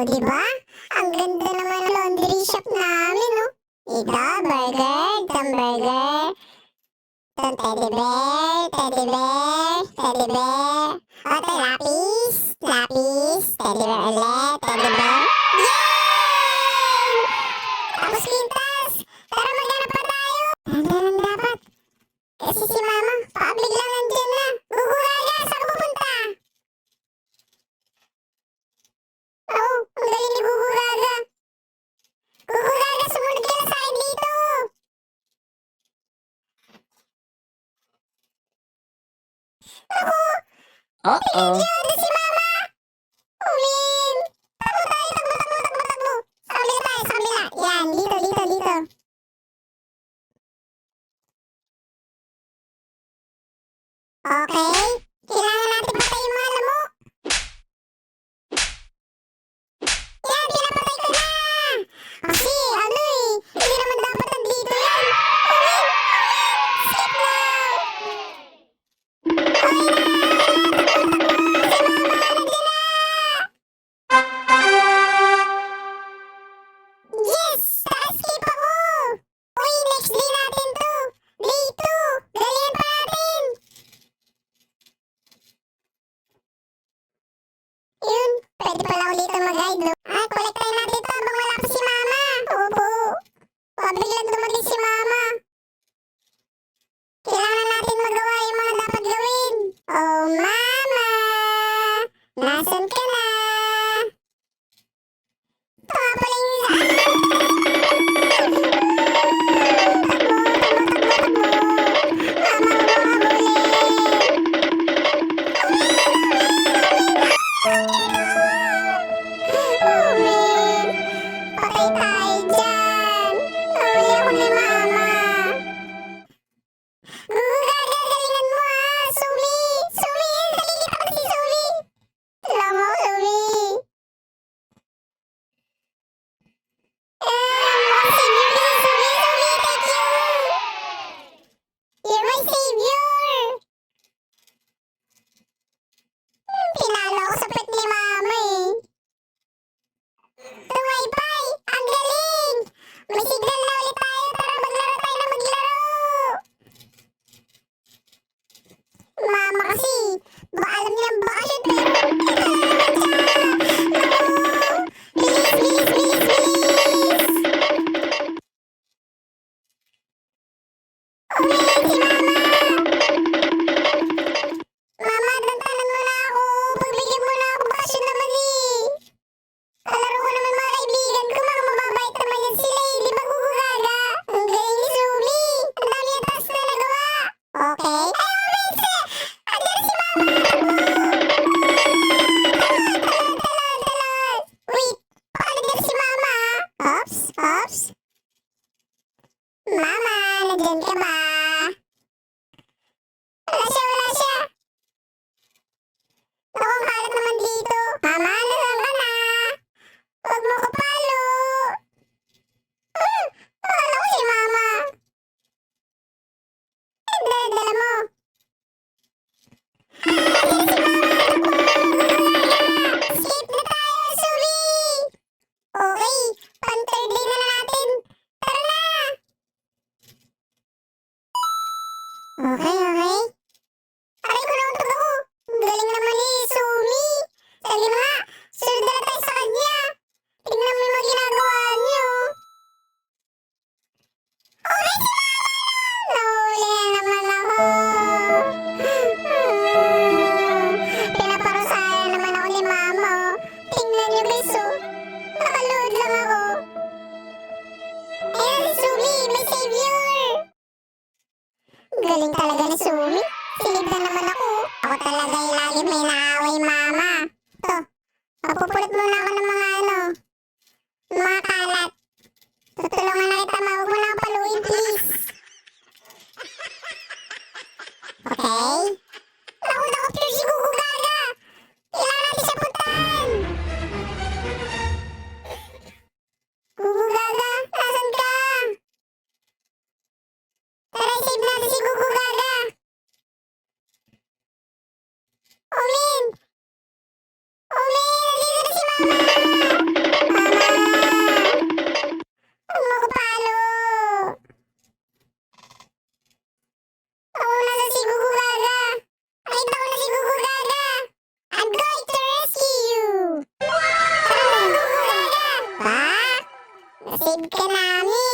diba? Ang ganda naman ng laundry shop namin, no? Ito, burger, itong burger. Itong teddy bear, teddy bear, teddy bear. O, ito, lapis, lapis, teddy bear ulit, teddy bear. Yay! Tapos quintas! Tara, maghanap pa tayo! Dahan-dahan dapat. Kasi si mama, public lang nandyan na. Gugugaga, saan ka pupunta? Oo, ang galing ni Gugugaga. Gugugaga, sumunod ka na sa akin dito. Ako, Uh-oh. pinagyodo si mama. Umin. Takbo tayo, takbo. Sa kabila tayo, sa kabila. Yan, dito. Okay, kailangan natin patayin mga lamok. Yan, pinapatay ko na. Kasi, ano eh, hindi naman dapat nandito yan. Umin. Skip now. Okay na. Si mama, nandiyan na. Yes! Naka-escape ako! Uy, next day natin to! Day 2! Galian pa natin! Yun, pwede pala ulit ang mag-hide, no? Ah, kolektahin natin to habang wala pa si mama! Opo! Biglang dumating si mama! Kailangan natin magawa yung mga dapat gawin! Oh, mama! Nasaan ka na? Ito nga pala yung isa! Patay tayo dyan! Nahuli ako ni mama! Gagalingan mo ah! Sumi! Sumi! Nakikita ko na si Sumi! Alam mo, Sumi! Mukhang savior ka si Sumi! Sumi, thank you! You're my savior! Pinalo ako sa pet ni mama eh! Ito wifi! Ang galing! May signal na ulit tayo! Tara maglaro tayo na maglaro! Mama kasi, baka alam niya ang bakasyon pero kailangan siya! Naku! Bilis! Umiyak si mama! Mama, dantanan mo na ako! Pagbigyan mo na ako, bakasyon naman eh! Kalaro ko naman mga kaibigan ko, mga mababait naman yan sila eh! Di ba Gugugaga? Ang galing ni Sumi! Ang dami ang task na nagawa! Okay? Ay, Omense! Andiyan na si mama! Talon! Wait! Baka nandiyan si mama ah! Ops! Mama, nandiyan ka ba? Wala siya! Naku, ang kalat naman dito! Mama, nasaan ka na? Huwag mo ko palo! Akala ko si mama! Dala mo! Nandiyan si mama! Skip na tayo, Sumi! Okay, pang-third day na natin! Tara na! Okay. Aray ko nauntog ako! Ang galing naman ni Sumi! Sige na nga, sunod na tayo sa kanya! Tingnan mo yung mga ginagawa niyo! Okay, si mama! Nahuli na naman ako! Pinaparusahan naman ako ni mama! Tingnan niyo guys oh! Nakaload lang ako! Ayan si Sumi! May savior! Galing talaga ni Sumi! Silid na naman ako! Ako talaga yung lagi may naaway mama! To! Mapupulot muna ako ng mga kalat! Tutulungan na kita, huwag mo na ako paluin, please! Okay? Naku, nakapir si Gugugaga! Kailangan natin siya puntahan! Gugugaga, nasan ka? Tara, save natin si Gugugaga! Umin! Nandito na si mama! Save ka namin.